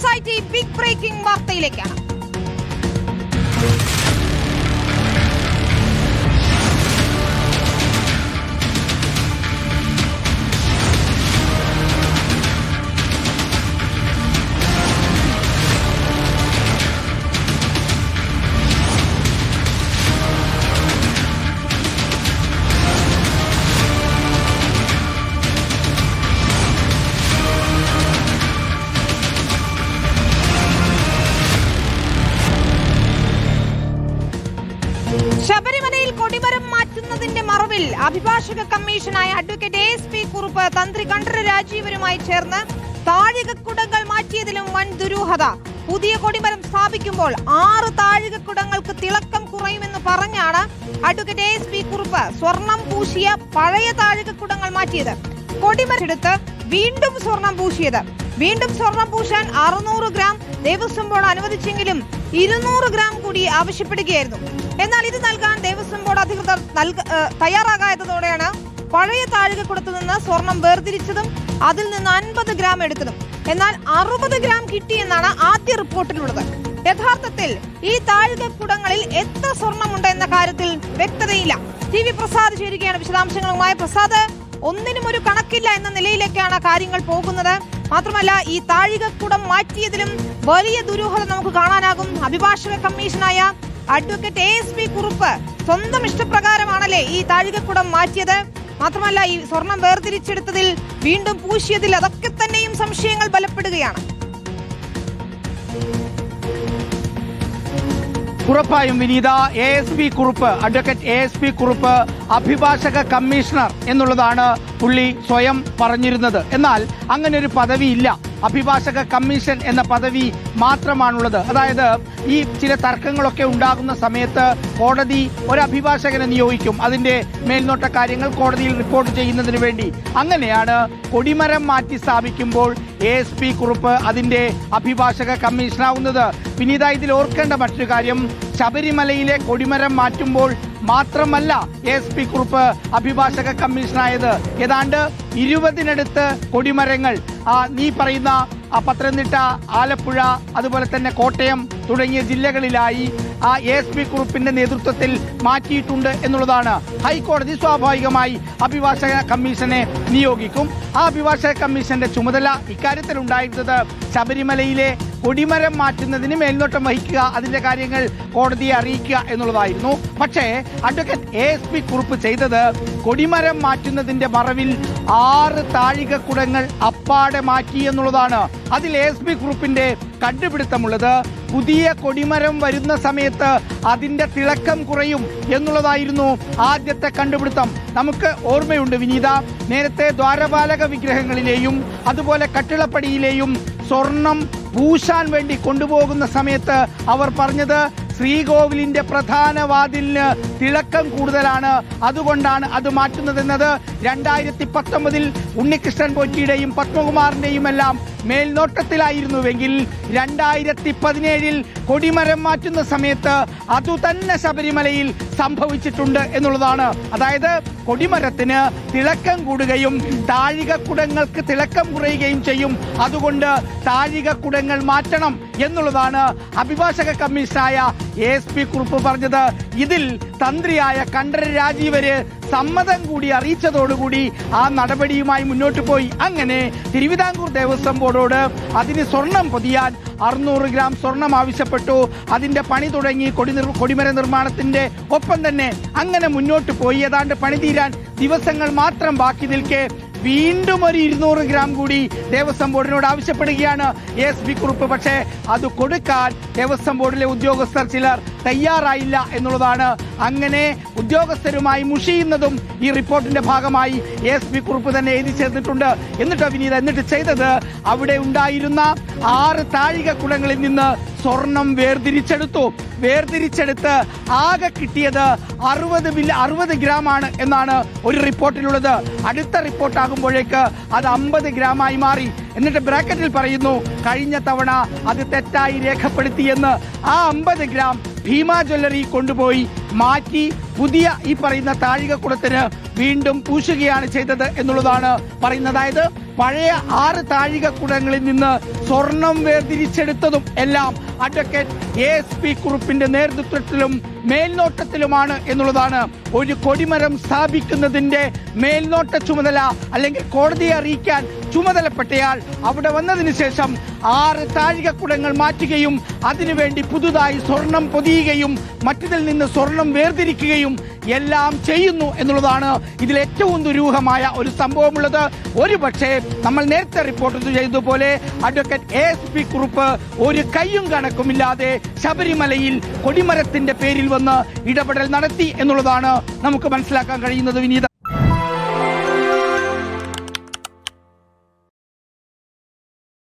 SIT big breaking വാർത്തയിലേക്കാണ്. ശബരിമലയിൽ കൊടിമരം മാറ്റുന്നതിന്റെ മറവിൽ അഭിഭാഷക കമ്മീഷനായ അഡ്വക്കേറ്റ് ASP കുറുപ്പ് തന്ത്രി കണ്ഠര രാജീവരുമായി ചേർന്ന് താഴികക്കുടങ്ങൾ മാറ്റിയതിലും വൻ ദുരൂഹത. പുതിയ കൊടിമരം സ്ഥാപിക്കുമ്പോൾ 6 താഴികക്കുടങ്ങൾക്ക് തിളക്കം കുറയുമെന്ന് പറഞ്ഞാണ് അഡ്വക്കേറ്റ് ASP കുറുപ്പ് സ്വർണം പൂശിയ പഴയ താഴികക്കുടങ്ങൾ മാറ്റിയത്. കൊടിമരമെടുത്ത് വീണ്ടും സ്വർണം പൂശിയത്. വീണ്ടും സ്വർണം പൂശാൻ 600 ഗ്രാം ദേവസ്വം ബോർഡ് അനുവദിച്ചെങ്കിലും 200 ഗ്രാം കൂടി ആവശ്യപ്പെടുകയായിരുന്നു. എന്നാൽ ഇത് നൽകാൻ ദേവസ്വം ബോർഡ് അധികൃതർ തയ്യാറാകാത്തതോടെയാണ് പഴയ താഴികക്കുടത്തു നിന്ന് സ്വർണം വേർതിരിച്ചതും അതിൽ നിന്ന് 50 ഗ്രാം എടുത്തതും. എന്നാൽ 60 ഗ്രാം കിട്ടിയെന്നാണ് ആദ്യ റിപ്പോർട്ടിലുള്ളത്. യഥാർത്ഥത്തിൽ ഈ താഴികക്കുടങ്ങളിൽ എത്ര സ്വർണമുണ്ട് എന്ന കാര്യത്തിൽ വ്യക്തതയില്ല. TV പ്രസാദ് ചേരുകയാണ് വിശദാംശങ്ങളുമായി. പ്രസാദ്, ഒന്നിനും ഒരു കണക്കില്ല എന്ന നിലയിലേക്കാണ് കാര്യങ്ങൾ പോകുന്നത്. മാത്രമല്ല, ഈ താഴികക്കുടം മാറ്റിയതിലും വലിയ ദുരൂഹത നമുക്ക് കാണാനാകും. അഭിഭാഷക കമ്മീഷനായ അഡ്വക്കേറ്റ് ASP കുറുപ്പ് സ്വന്തം ഇഷ്ടപ്രകാരമാണല്ലേ ഈ താഴികക്കുടം മാറ്റിയത്. മാത്രമല്ല, ഈ സ്വർണം വേർതിരിച്ചെടുത്തതിൽ വീണ്ടും പൂശിയതിൽ അതൊക്കെ തന്നെയും സംശയങ്ങൾ ബലപ്പെടുകയാണ്. ഉറപ്പായും വിനീത, ASP Kurup, advocate ASP Kurup അഭിഭാഷക കമ്മീഷണർ എന്നുള്ളതാണ് പുള്ളി സ്വയം പറഞ്ഞിരുന്നത്. എന്നാൽ അങ്ങനെ ഒരു പദവിയില്ല. അഭിഭാഷക കമ്മീഷൻ എന്ന പദവി മാത്രമാണുള്ളത്. അതായത് ഈ ചില തർക്കങ്ങളൊക്കെ ഉണ്ടാകുന്ന സമയത്ത് കോടതി ഒരു അഭിഭാഷകനെ നിയോഗിക്കും, അതിന്റെ മേൽനോട്ട കാര്യങ്ങൾ കോടതിയിൽ റിപ്പോർട്ട് ചെയ്യുന്നതിന് വേണ്ടി. അങ്ങനെയാണ് കൊടിമരം മാറ്റി സ്ഥാപിക്കുമ്പോൾ ASP കുറുപ്പ് അതിന്റെ അഭിഭാഷക കമ്മീഷനാവുന്നത്. വിനീത, ഇതിൽ ഓർക്കേണ്ട മറ്റൊരു കാര്യം, ശബരിമലയിലെ കൊടിമരം മാറ്റുമ്പോൾ മാത്രമല്ല ASP കുറുപ്പ് അഭിഭാഷക കമ്മീഷനായത്. ഏതാണ്ട് 20-നടുത്ത് കൊടിമരങ്ങൾ നീ പറയുന്ന പത്തനംതിട്ട, ആലപ്പുഴ, അതുപോലെ തന്നെ കോട്ടയം തുടങ്ങിയ ജില്ലകളിലായി ASP കുറുപ്പിന്റെ നേതൃത്വത്തിൽ മാറ്റിയിട്ടുണ്ട് എന്നുള്ളതാണ്. ഹൈക്കോടതി സ്വാഭാവികമായി അഭിഭാഷക കമ്മീഷനെ നിയോഗിക്കും. ആ അഭിഭാഷക കമ്മീഷന്റെ ചുമതല ഇക്കാര്യത്തിൽ ഉണ്ടായിരുന്നത് ശബരിമലയിലെ കൊടിമരം മാറ്റുന്നതിന് മേൽനോട്ടം വഹിക്കുക, അതിന്റെ കാര്യങ്ങൾ കോടതിയെ അറിയിക്കുക എന്നുള്ളതായിരുന്നു. പക്ഷേ അഡ്വക്കേറ്റ് ASP കുറുപ്പ് ചെയ്തത് കൊടിമരം മാറ്റുന്നതിന്റെ മറവിൽ 6 താഴികക്കുടങ്ങൾ അപ്പാടെ മാറ്റി എന്നുള്ളതാണ്. അതിൽ ASP കുറുപ്പിന്റെ കണ്ടുപിടുത്തമുള്ളത് പുതിയ കൊടിമരം വരുന്ന സമയത്ത് അതിന്റെ തിളക്കം കുറയും എന്നുള്ളതായിരുന്നു ആദ്യത്തെ കണ്ടുപിടുത്തം. നമുക്ക് ഓർമ്മയുണ്ട് വിനീത, നേരത്തെ ദ്വാരപാലക വിഗ്രഹങ്ങളിലെയും അതുപോലെ കട്ടിളപ്പടിയിലെയും സ്വർണം പൂശാൻ വേണ്ടി കൊണ്ടുപോകുന്ന സമയത്ത് അവർ പറഞ്ഞത് ശ്രീകോവിലിന്റെ പ്രധാന വാതിലിന് തിളക്കം കൂടുതലാണ്, അതുകൊണ്ടാണ് അത് മാറ്റുന്നതെന്നത് 2019 ഉണ്ണികൃഷ്ണൻ പോറ്റിയുടെയും പത്മകുമാറിന്റെയും എല്ലാം മേൽനോട്ടത്തിലായിരുന്നുവെങ്കിൽ 2017 കൊടിമരം മാറ്റുന്ന സമയത്ത് അതുതന്നെ ശബരിമലയിൽ സംഭവിച്ചിട്ടുണ്ട് എന്നുള്ളതാണ്. അതായത് കൊടിമരത്തിന് തിളക്കം കൂടുകയും താഴികക്കുടങ്ങൾക്ക് തിളക്കം കുറയുകയും ചെയ്യും. അതുകൊണ്ട് താഴികക്കുടങ്ങൾ മാറ്റണം എന്നുള്ളതാണ് അഭിഭാഷക കമ്മീഷനായ ASP കുറുപ്പ് പറഞ്ഞത്. ഇതിൽ തന്ത്രിയായ കണ്ഠര രാജീവര് സമ്മതം കൂടി അറിയിച്ചതോടുകൂടി ആ നടപടിയുമായി മുന്നോട്ട് പോയി. അങ്ങനെ തിരുവിതാംകൂർ ദേവസ്വം ബോർഡോട് അതിന് സ്വർണം പൊതിയാൻ 600 ഗ്രാം സ്വർണം ആവശ്യപ്പെട്ടു. അതിന്റെ പണി തുടങ്ങി. കൊടിമര നിർമ്മാണത്തിന്റെ ഒപ്പം തന്നെ അങ്ങനെ മുന്നോട്ട് പോയി. ഏതാണ്ട് പണി തീരാൻ ദിവസങ്ങൾ മാത്രം ബാക്കി നിൽക്കെ വീണ്ടും ഒരു 200 ഗ്രാം കൂടി ദേവസ്വം ബോർഡിനോട് ആവശ്യപ്പെടുകയാണ് ASP കുറുപ്പ്. പക്ഷേ അത് കൊടുക്കാൻ ദേവസ്വം ബോർഡിലെ ഉദ്യോഗസ്ഥർ ചിലർ തയ്യാറായില്ല എന്നുള്ളതാണ്. അങ്ങനെ ഉദ്യോഗസ്ഥരുമായി മുഷിയുന്നതും ഈ റിപ്പോർട്ടിന്റെ ഭാഗമായി ASP കുറുപ്പ് തന്നെ എഴുതി ചേർന്നിട്ടുണ്ട്. എന്നിട്ട് ചെയ്തത് അവിടെ ഉണ്ടായിരുന്ന 6 താഴികക്കുടങ്ങളിൽ നിന്ന് സ്വർണം വേർതിരിച്ചെടുത്ത് ആകെ കിട്ടിയത് 60 ഗ്രാം ആണ് എന്നാണ് ഒരു റിപ്പോർട്ടിലുള്ളത്. അടുത്ത റിപ്പോർട്ടാകുമ്പോഴേക്ക് അത് 50 ഗ്രാമായി മാറി. എന്നിട്ട് ബ്രാക്കറ്റിൽ പറയുന്നു കഴിഞ്ഞ തവണ അത് തെറ്റായി രേഖപ്പെടുത്തിയെന്ന്. ആ 50 ഗ്രാം ഭീമ ജ്വല്ലറി കൊണ്ടുപോയി മാറ്റി പുതിയ ഈ പറയുന്ന താഴികക്കുടത്തിന് വീണ്ടും പൂശുകയാണ് ചെയ്തത് എന്നുള്ളതാണ് പറയുന്നത്. അതായത് പഴയ 6 താഴികക്കുടങ്ങളിൽ നിന്ന് സ്വർണം വേർതിരിച്ചെടുത്തതും എല്ലാം അഡ്വക്കേറ്റ് ASP കുറുപ്പിന്റെ നേതൃത്വത്തിലും മേൽനോട്ടത്തിലുമാണ് എന്നുള്ളതാണ്. ഒരു കൊടിമരം സ്ഥാപിക്കുന്നതിന്റെ മേൽനോട്ട ചുമതല അല്ലെങ്കിൽ കോടതിയെ അറിയിക്കാൻ ചുമതലപ്പെട്ടയാൾ അവിടെ വന്നതിന് ശേഷം 6 താഴികക്കുടങ്ങൾ മാറ്റുകയും അതിനുവേണ്ടി പുതുതായി സ്വർണം പൊതിയുകയും മറ്റതിൽ നിന്ന് സ്വർണം വേർതിരിക്കുകയും എല്ലാം ചെയ്യുന്നു എന്നുള്ളതാണ് ഇതിൽ ഏറ്റവും ദുരൂഹമായ ഒരു സംഭവമുള്ളത്. ഒരുപക്ഷെ നമ്മൾ നേരത്തെ റിപ്പോർട്ട് ചെയ്തതുപോലെ അഡ്വക്കേറ്റ് ASP കുറുപ്പ് ഒരു കയ്യും കണക്കുമില്ലാതെ ശബരിമലയിൽ കൊടിമരത്തിന്റെ പേരിൽ വന്ന് ഇടപെടൽ നടത്തി എന്നുള്ളതാണ് നമുക്ക് മനസ്സിലാക്കാൻ കഴിയുന്നത്. വിനീത.